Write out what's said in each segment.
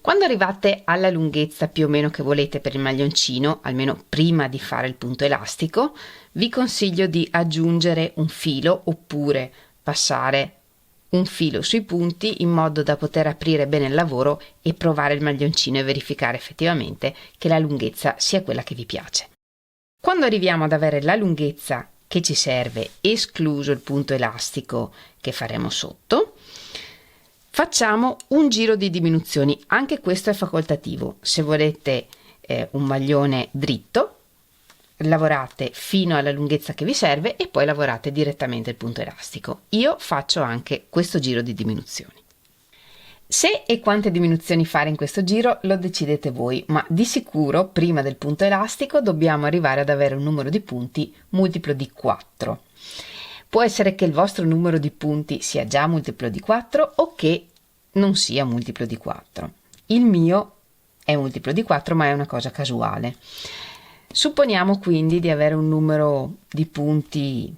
Quando arrivate alla lunghezza più o meno che volete per il maglioncino, almeno prima di fare il punto elastico, vi consiglio di aggiungere un filo oppure passare un filo sui punti in modo da poter aprire bene il lavoro e provare il maglioncino e verificare effettivamente che la lunghezza sia quella che vi piace. Quando arriviamo ad avere la lunghezza che ci serve, escluso il punto elastico che faremo sotto, facciamo un giro di diminuzioni. Anche questo è facoltativo. Se volete un maglione dritto, lavorate fino alla lunghezza che vi serve e poi lavorate direttamente il punto elastico. Io faccio anche questo giro di diminuzioni. Se e quante diminuzioni fare in questo giro lo decidete voi, ma di sicuro prima del punto elastico dobbiamo arrivare ad avere un numero di punti multiplo di 4. Può essere che il vostro numero di punti sia già multiplo di 4 o che non sia multiplo di 4. Il mio è multiplo di 4, ma è una cosa casuale. Supponiamo quindi di avere un numero di punti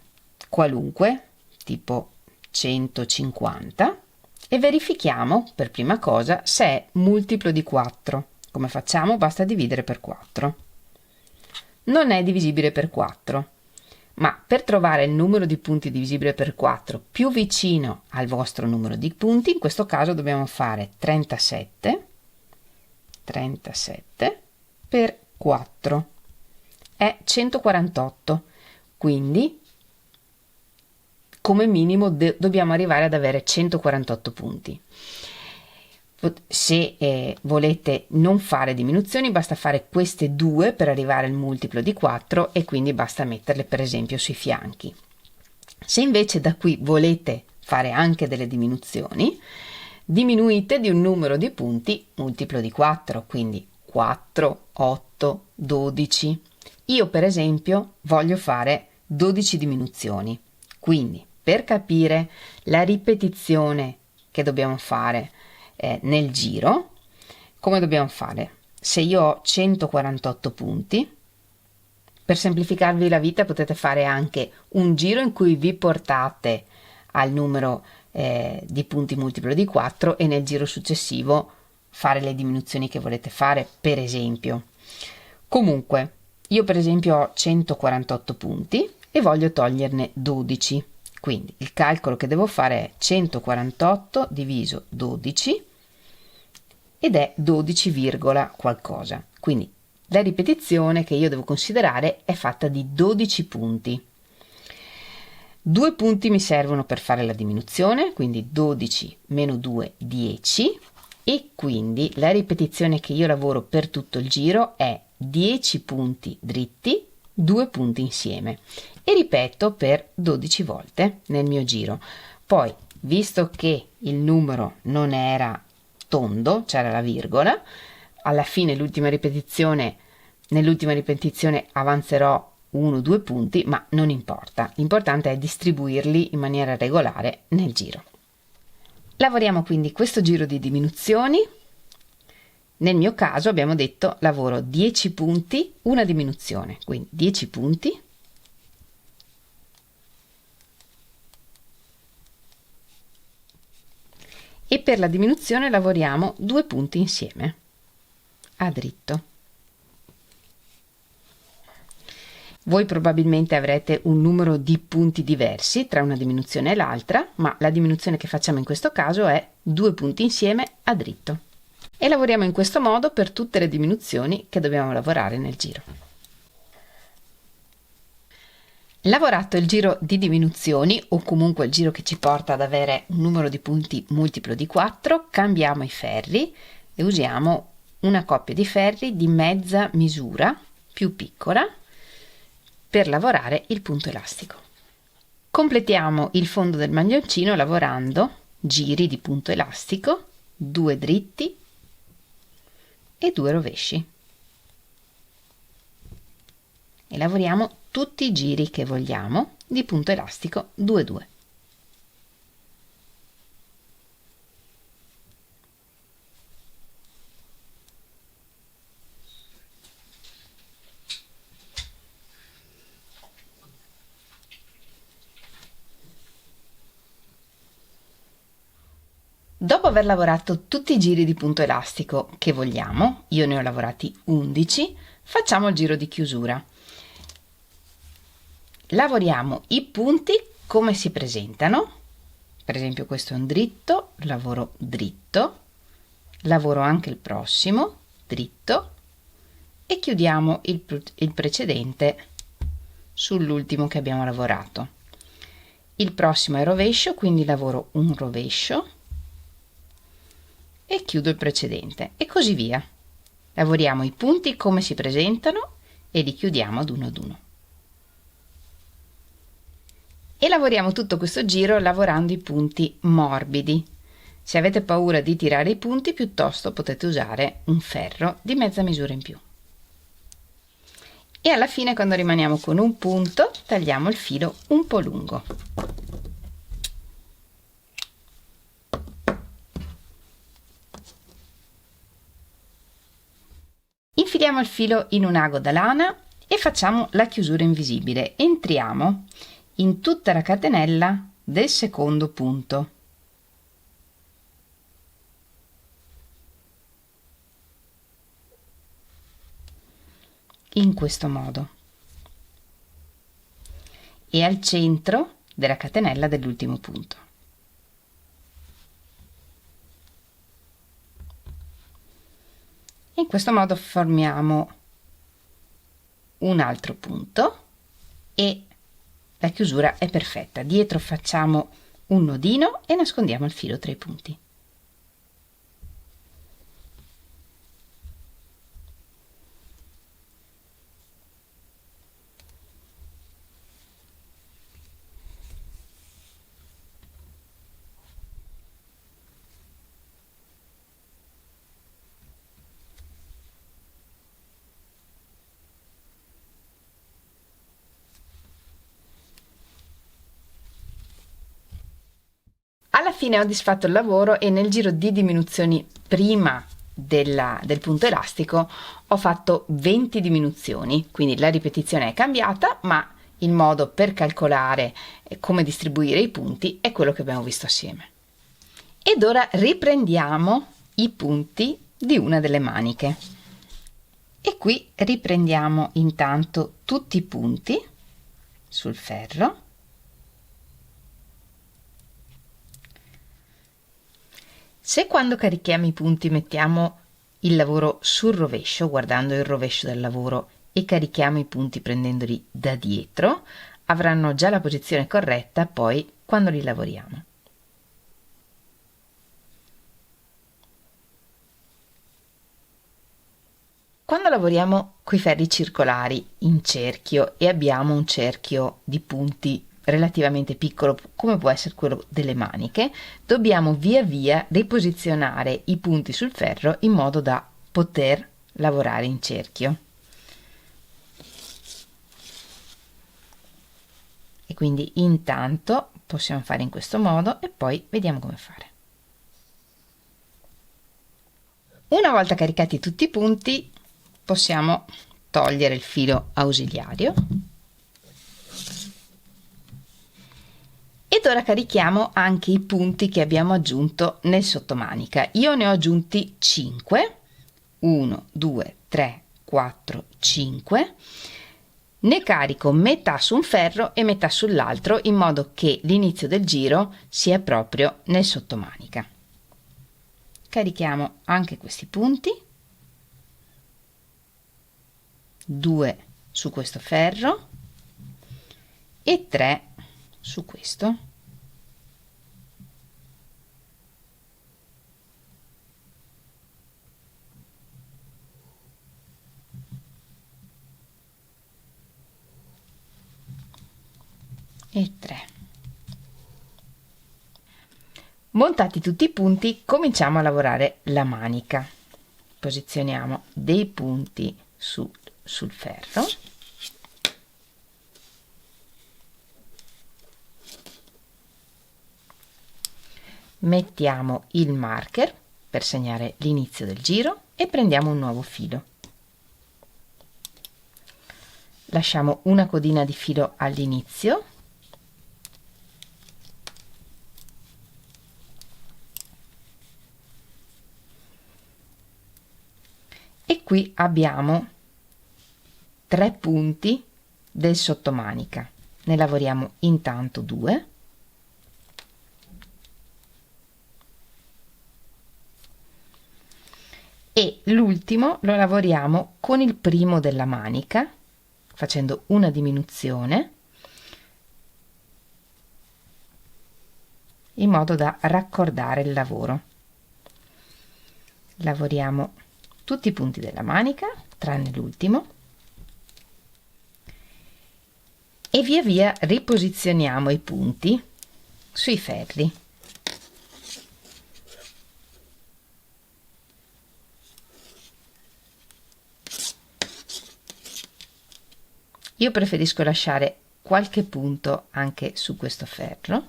qualunque, tipo 150, e verifichiamo per prima cosa se è multiplo di 4. Come facciamo? Basta dividere per 4. Non è divisibile per 4, ma per trovare il numero di punti divisibile per 4 più vicino al vostro numero di punti, in questo caso dobbiamo fare 37 per 4 è 148, quindi come minimo dobbiamo arrivare ad avere 148 punti. Se volete non fare diminuzioni, basta fare queste due per arrivare al multiplo di 4 e quindi basta metterle per esempio sui fianchi. Se invece da qui volete fare anche delle diminuzioni, diminuite di un numero di punti multiplo di 4, quindi 4, 8, 12. Io per esempio voglio fare 12 diminuzioni, quindi per capire la ripetizione che dobbiamo fare nel giro, come dobbiamo fare? Se io ho 148 punti, per semplificarvi la vita potete fare anche un giro in cui vi portate al numero di punti multiplo di 4 e nel giro successivo fare le diminuzioni che volete fare, per esempio. Comunque, io per esempio ho 148 punti e voglio toglierne 12. Quindi il calcolo che devo fare è 148 diviso 12 ed è 12, qualcosa. Quindi la ripetizione che io devo considerare è fatta di 12 punti. 2 punti mi servono per fare la diminuzione, quindi 12 meno 2, 10, e quindi la ripetizione che io lavoro per tutto il giro è 10 punti dritti, 2 punti insieme, e ripeto per 12 volte nel mio giro. Poi, visto che il numero non era tondo, c'era la virgola, alla fine nell'ultima ripetizione avanzerò 1-2 punti, ma non importa, l'importante è distribuirli in maniera regolare nel giro. Lavoriamo quindi questo giro di diminuzioni. Nel mio caso abbiamo detto lavoro 10 punti, una diminuzione, quindi 10 punti, e per la diminuzione lavoriamo 2 punti insieme a dritto. Voi probabilmente avrete un numero di punti diversi tra una diminuzione e l'altra, ma la diminuzione che facciamo in questo caso è 2 punti insieme a dritto. E lavoriamo in questo modo per tutte le diminuzioni che dobbiamo lavorare nel giro. Lavorato il giro di diminuzioni, o comunque il giro che ci porta ad avere un numero di punti multiplo di 4, cambiamo i ferri e usiamo una coppia di ferri di mezza misura più piccola per lavorare il punto elastico. Completiamo il fondo del maglioncino lavorando giri di punto elastico, 2 dritti e 2 rovesci. E lavoriamo tutti i giri che vogliamo di punto elastico 2-2. Dopo aver lavorato tutti i giri di punto elastico che vogliamo, io ne ho lavorati 11, facciamo il giro di chiusura. Lavoriamo i punti come si presentano. Per esempio questo è un dritto, lavoro dritto, lavoro anche il prossimo, dritto, e chiudiamo il precedente sull'ultimo che abbiamo lavorato. Il prossimo è rovescio, quindi lavoro un rovescio e chiudo il precedente, e così via. Lavoriamo i punti come si presentano e li chiudiamo ad uno. E lavoriamo tutto questo giro lavorando i punti morbidi. Se avete paura di tirare i punti, piuttosto potete usare un ferro di mezza misura in più. E alla fine, quando rimaniamo con un punto, tagliamo il filo un po' lungo. Infiliamo il filo in un ago da lana e facciamo la chiusura invisibile. Entriamo in tutta la catenella del secondo punto. In questo modo. E al centro della catenella dell'ultimo punto. In questo modo formiamo un altro punto e la chiusura è perfetta. Dietro facciamo un nodino e nascondiamo il filo tra i punti. Alla fine ho disfatto il lavoro e nel giro di diminuzioni prima del punto elastico ho fatto 20 diminuzioni, quindi la ripetizione è cambiata, ma il modo per calcolare come distribuire i punti è quello che abbiamo visto assieme. Ed ora riprendiamo i punti di una delle maniche. E qui riprendiamo intanto tutti i punti sul ferro. Se quando carichiamo i punti mettiamo il lavoro sul rovescio, guardando il rovescio del lavoro, e carichiamo i punti prendendoli da dietro, avranno già la posizione corretta poi quando li lavoriamo. Quando lavoriamo coi ferri circolari in cerchio e abbiamo un cerchio di punti relativamente piccolo come può essere quello delle maniche, dobbiamo via via riposizionare i punti sul ferro in modo da poter lavorare in cerchio. E quindi intanto possiamo fare in questo modo e poi vediamo come fare. Una volta caricati tutti i punti possiamo togliere il filo ausiliario. Ed ora carichiamo anche i punti che abbiamo aggiunto nel sottomanica. Io ne ho aggiunti 5, 1, 2, 3, 4, 5. Ne carico metà su un ferro e metà sull'altro in modo che l'inizio del giro sia proprio nel sottomanica. Carichiamo anche questi punti, 2 su questo ferro e 3 su questo. E 3. Montati tutti i punti, cominciamo a lavorare la manica. Posizioniamo dei punti sul ferro. Mettiamo il marker per segnare l'inizio del giro e prendiamo un nuovo filo. Lasciamo una codina di filo all'inizio e qui abbiamo 3 punti del sottomanica. Ne lavoriamo intanto 2. E l'ultimo lo lavoriamo con il primo della manica, facendo una diminuzione, in modo da raccordare il lavoro. Lavoriamo tutti i punti della manica, tranne l'ultimo, e via via riposizioniamo i punti sui ferri. Io preferisco lasciare qualche punto anche su questo ferro.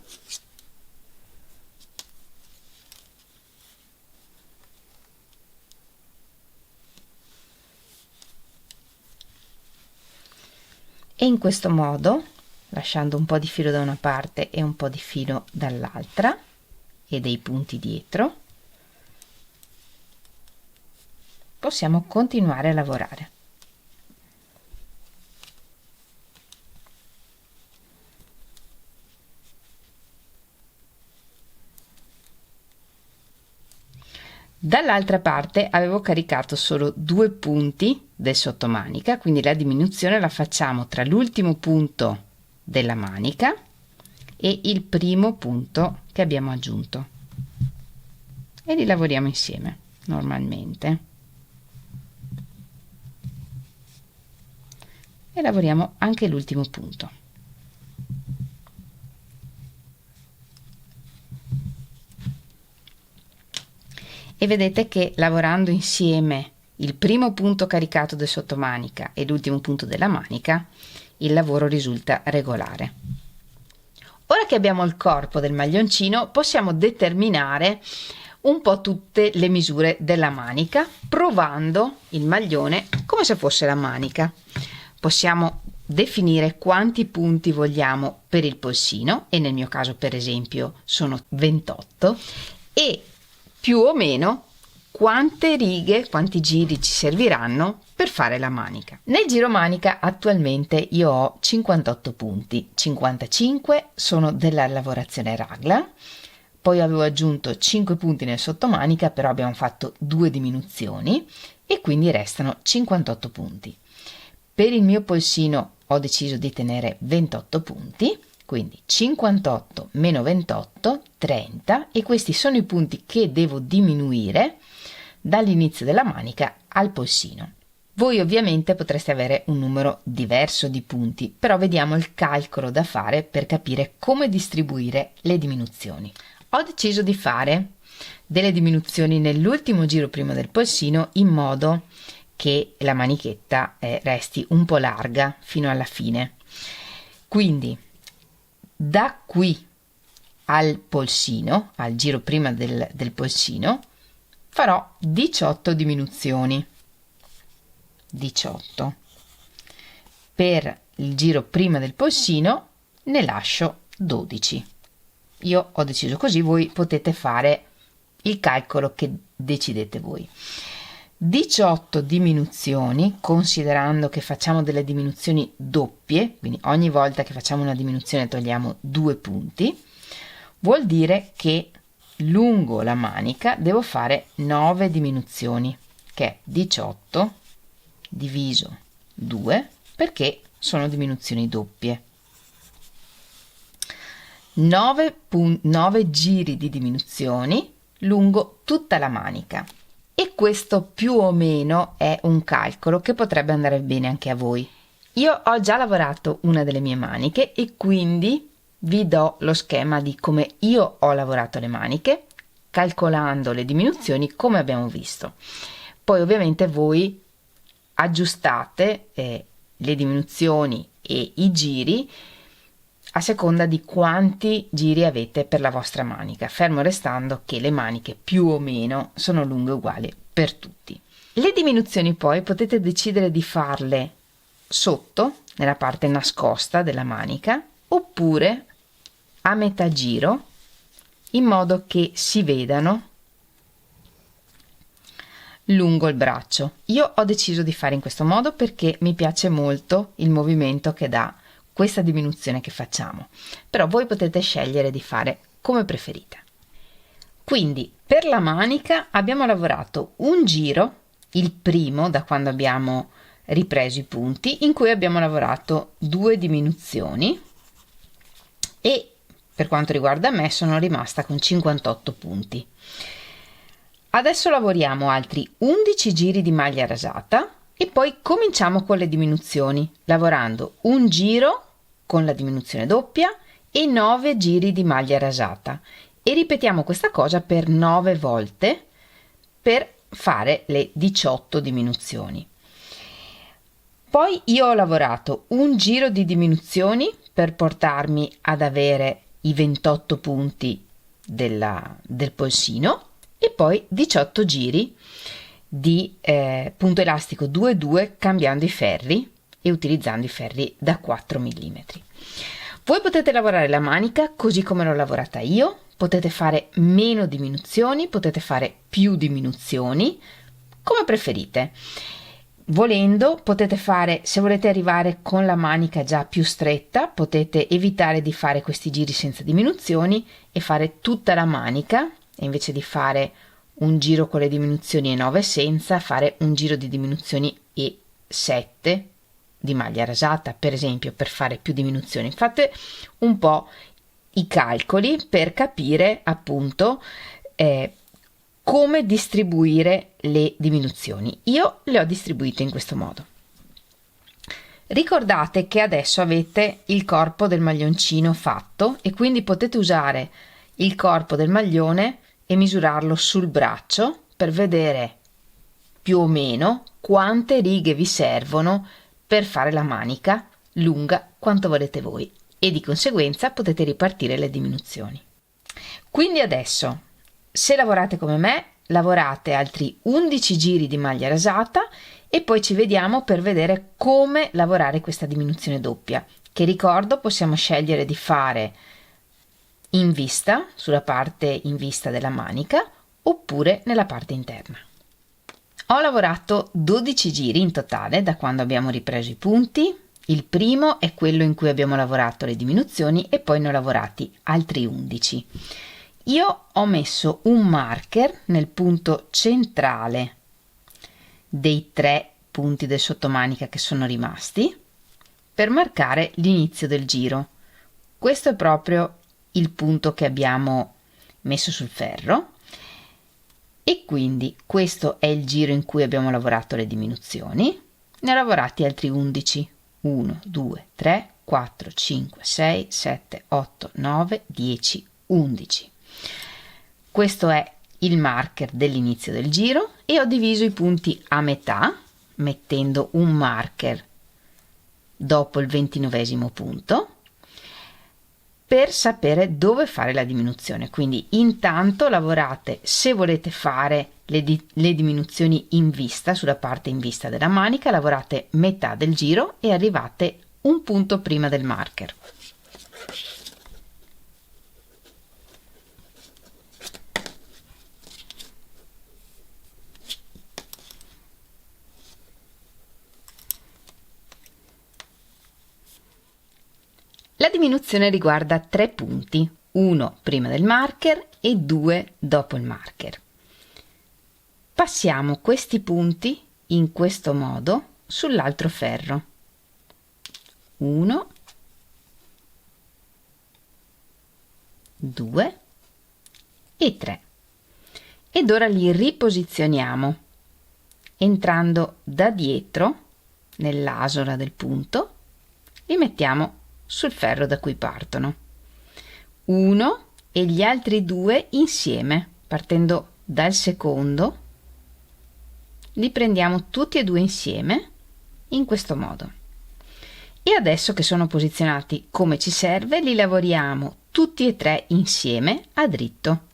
E in questo modo, lasciando un po' di filo da una parte e un po' di filo dall'altra e dei punti dietro, possiamo continuare a lavorare. Dall'altra parte avevo caricato solo 2 punti del sottomanica, quindi la diminuzione la facciamo tra l'ultimo punto della manica e il primo punto che abbiamo aggiunto e li lavoriamo insieme normalmente e lavoriamo anche l'ultimo punto. E vedete che lavorando insieme il primo punto caricato del sottomanica e l'ultimo punto della manica, il lavoro risulta regolare. Ora che abbiamo il corpo del maglioncino, possiamo determinare un po' tutte le misure della manica, provando il maglione come se fosse la manica. Possiamo definire quanti punti vogliamo per il polsino, e nel mio caso per esempio sono 28, e più o meno quante righe, quanti giri ci serviranno per fare la manica. Nel giro manica attualmente io ho 58 punti, 55 sono della lavorazione raglan, poi avevo aggiunto 5 punti nel sottomanica, però abbiamo fatto 2 diminuzioni e quindi restano 58 punti. Per il mio polsino ho deciso di tenere 28 punti, quindi 58 meno 28, 30, e questi sono i punti che devo diminuire dall'inizio della manica al polsino. Voi ovviamente potreste avere un numero diverso di punti, però vediamo il calcolo da fare per capire come distribuire le diminuzioni. Ho deciso di fare delle diminuzioni nell'ultimo giro prima del polsino, in modo che la manichetta resti un po' larga fino alla fine. Quindi da qui al polsino, al giro prima del polsino, farò 18 diminuzioni. 18. Per il giro prima del polsino ne lascio 12. Io ho deciso così, voi potete fare il calcolo che decidete voi. 18 diminuzioni, considerando che facciamo delle diminuzioni doppie, quindi ogni volta che facciamo una diminuzione togliamo 2 punti, vuol dire che lungo la manica devo fare 9 diminuzioni, che è 18 diviso 2, perché sono diminuzioni doppie. 9 giri di diminuzioni lungo tutta la manica. E questo più o meno è un calcolo che potrebbe andare bene anche a voi. Io ho già lavorato una delle mie maniche e quindi vi do lo schema di come io ho lavorato le maniche, calcolando le diminuzioni come abbiamo visto. Poi ovviamente voi aggiustate le diminuzioni e i giri a seconda di quanti giri avete per la vostra manica, fermo restando che le maniche più o meno sono lunghe uguali per tutti. Le diminuzioni poi potete decidere di farle sotto, nella parte nascosta della manica, oppure a metà giro, in modo che si vedano lungo il braccio. Io ho deciso di fare in questo modo perché mi piace molto il movimento che dà questa diminuzione che facciamo, però voi potete scegliere di fare come preferite. Quindi per la manica abbiamo lavorato un giro, il primo da quando abbiamo ripreso i punti, in cui abbiamo lavorato 2 diminuzioni e per quanto riguarda me sono rimasta con 58 punti. Adesso lavoriamo altri 11 giri di maglia rasata e poi cominciamo con le diminuzioni, lavorando un giro con la diminuzione doppia e 9 giri di maglia rasata, e ripetiamo questa cosa per 9 volte per fare le 18 diminuzioni. Poi io ho lavorato un giro di diminuzioni per portarmi ad avere i 28 punti del polsino e poi 18 giri di punto elastico 2-2 cambiando i ferri e utilizzando i ferri da 4 mm. Voi potete lavorare la manica così come l'ho lavorata io, potete fare meno diminuzioni, potete fare più diminuzioni, come preferite. Volendo potete fare, se volete arrivare con la manica già più stretta, potete evitare di fare questi giri senza diminuzioni e fare tutta la manica, e invece di fare un giro con le diminuzioni e 9 senza, fare un giro di diminuzioni e 7 di maglia rasata, per esempio, per fare più diminuzioni. Fate un po' i calcoli per capire appunto come distribuire le diminuzioni. Io le ho distribuite in questo modo. Ricordate che adesso avete il corpo del maglioncino fatto e quindi potete usare il corpo del maglione e misurarlo sul braccio per vedere più o meno quante righe vi servono per fare la manica lunga quanto volete voi, e di conseguenza potete ripartire le diminuzioni. Quindi adesso, se lavorate come me, lavorate altri 11 giri di maglia rasata e poi ci vediamo per vedere come lavorare questa diminuzione doppia, che ricordo possiamo scegliere di fare in vista, sulla parte in vista della manica, oppure nella parte interna. Ho lavorato 12 giri in totale da quando abbiamo ripreso i punti. Il primo è quello in cui abbiamo lavorato le diminuzioni e poi ne ho lavorati altri 11. Io ho messo un marker nel punto centrale dei 3 punti del sottomanica che sono rimasti per marcare l'inizio del giro. Questo è proprio il punto che abbiamo messo sul ferro e quindi questo è il giro in cui abbiamo lavorato le diminuzioni. Ne ho lavorati altri 11. 1, 2, 3, 4, 5, 6, 7, 8, 9, 10, 11. Questo è il marker dell'inizio del giro e ho diviso i punti a metà mettendo un marker dopo il 29esimo punto per sapere dove fare la diminuzione. Quindi intanto lavorate, se volete fare le diminuzioni in vista, sulla parte in vista della manica, lavorate metà del giro e arrivate un punto prima del marker. La diminuzione riguarda 3 punti, 1 prima del marker e 2 dopo il marker. Passiamo questi punti in questo modo sull'altro ferro. 1, 2 e 3. Ed ora li riposizioniamo entrando da dietro nell'asola del punto, li mettiamo sul ferro da cui partono. 1 e gli altri 2 insieme, partendo dal secondo, li prendiamo tutti e 2 insieme in questo modo. E adesso che sono posizionati come ci serve, li lavoriamo tutti e 3 insieme a dritto,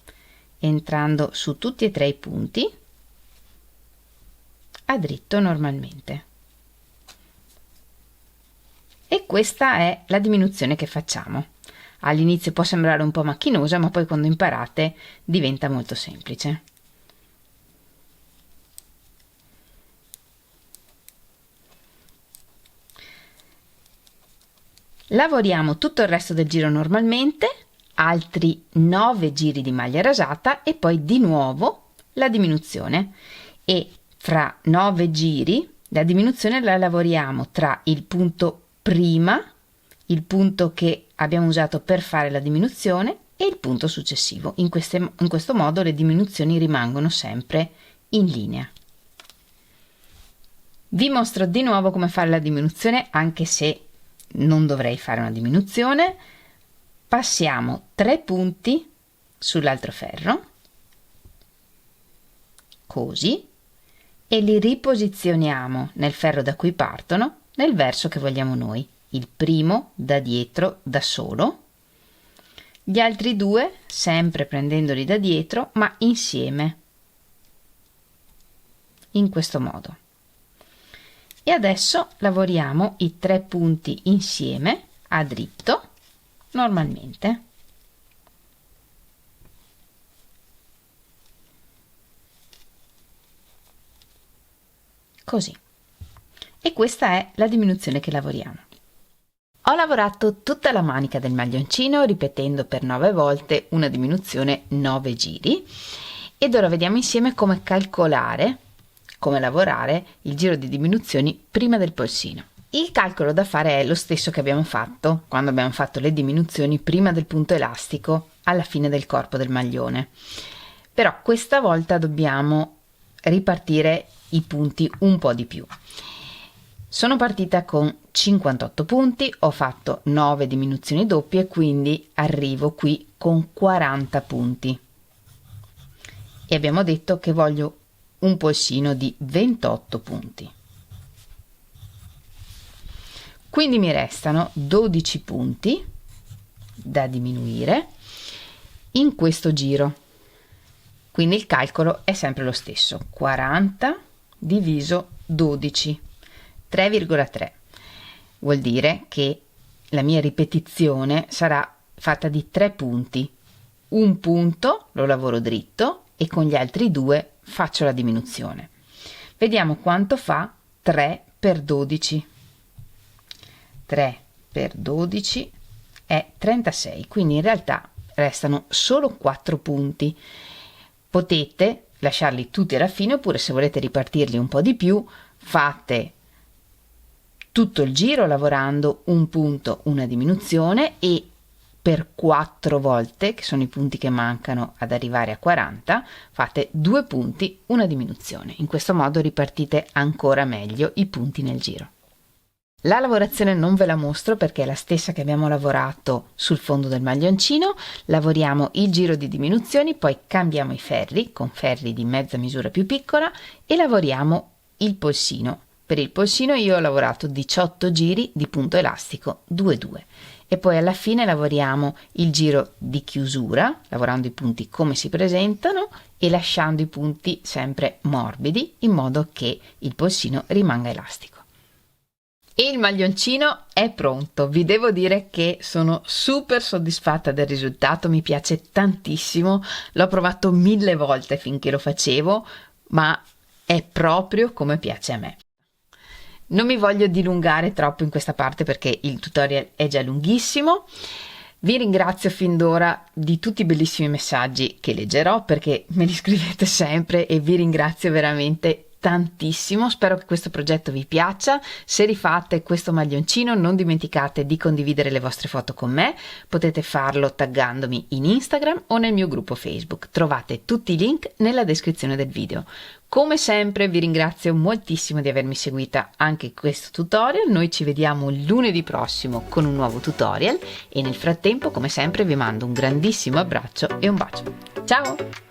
entrando su tutti e 3 i punti a dritto normalmente. E questa è la diminuzione che facciamo. All'inizio può sembrare un po' macchinosa, ma poi quando imparate diventa molto semplice. Lavoriamo tutto il resto del giro normalmente, altri 9 giri di maglia rasata e poi di nuovo la diminuzione, e fra 9 giri la diminuzione la lavoriamo tra il punto prima, il punto che abbiamo usato per fare la diminuzione, e il punto successivo. In questo modo le diminuzioni rimangono sempre in linea. Vi mostro di nuovo come fare la diminuzione, anche se non dovrei fare una diminuzione. Passiamo 3 punti sull'altro ferro, così, e li riposizioniamo nel ferro da cui partono nel verso che vogliamo noi. Il primo da dietro da solo, gli altri 2 sempre prendendoli da dietro ma insieme, in questo modo. E adesso lavoriamo i 3 punti insieme a dritto normalmente. Così. E questa è la diminuzione che lavoriamo. Ho lavorato tutta la manica del maglioncino ripetendo per 9 volte una diminuzione 9 giri, ed ora vediamo insieme come calcolare, come lavorare il giro di diminuzioni prima del polsino. Il calcolo da fare è lo stesso che abbiamo fatto quando abbiamo fatto le diminuzioni prima del punto elastico alla fine del corpo del maglione, però questa volta dobbiamo ripartire i punti un po' di più. Sono partita con 58 punti, ho fatto 9 diminuzioni doppie, quindi arrivo qui con 40 punti e abbiamo detto che voglio un polsino di 28 punti. Quindi mi restano 12 punti da diminuire in questo giro. Quindi il calcolo è sempre lo stesso: 40 diviso 12, 3,3. Vuol dire che la mia ripetizione sarà fatta di 3 punti. Un punto lo lavoro dritto e con gli altri 2 faccio la diminuzione. Vediamo quanto fa 3 per 12. 3 per 12 è 36, quindi in realtà restano solo 4 punti. Potete lasciarli tutti alla fine, oppure se volete ripartirli un po' di più, fate tutto il giro lavorando un punto, una diminuzione, e per 4 volte, che sono i punti che mancano ad arrivare a 40, fate 2 punti, una diminuzione. In questo modo ripartite ancora meglio i punti nel giro. La lavorazione non ve la mostro perché è la stessa che abbiamo lavorato sul fondo del maglioncino. Lavoriamo il giro di diminuzioni, poi cambiamo i ferri con ferri di mezza misura più piccola e lavoriamo il polsino. Per il polsino io ho lavorato 18 giri di punto elastico 2-2 e poi alla fine lavoriamo il giro di chiusura, lavorando i punti come si presentano e lasciando i punti sempre morbidi in modo che il polsino rimanga elastico. E il maglioncino è pronto. Vi devo dire che sono super soddisfatta del risultato, mi piace tantissimo, l'ho provato 1000 volte finché lo facevo, ma è proprio come piace a me. Non mi voglio dilungare troppo in questa parte perché il tutorial è già lunghissimo. Vi ringrazio fin d'ora di tutti i bellissimi messaggi che leggerò, perché me li scrivete sempre e vi ringrazio veramente tantissimo. Spero che questo progetto vi piaccia. Se rifate questo maglioncino non dimenticate di condividere le vostre foto con me, potete farlo taggandomi in Instagram o nel mio gruppo Facebook. Trovate tutti i link nella descrizione del video. Come sempre vi ringrazio moltissimo di avermi seguita anche in questo tutorial. Noi ci vediamo lunedì prossimo con un nuovo tutorial e nel frattempo come sempre vi mando un grandissimo abbraccio e un bacio. Ciao!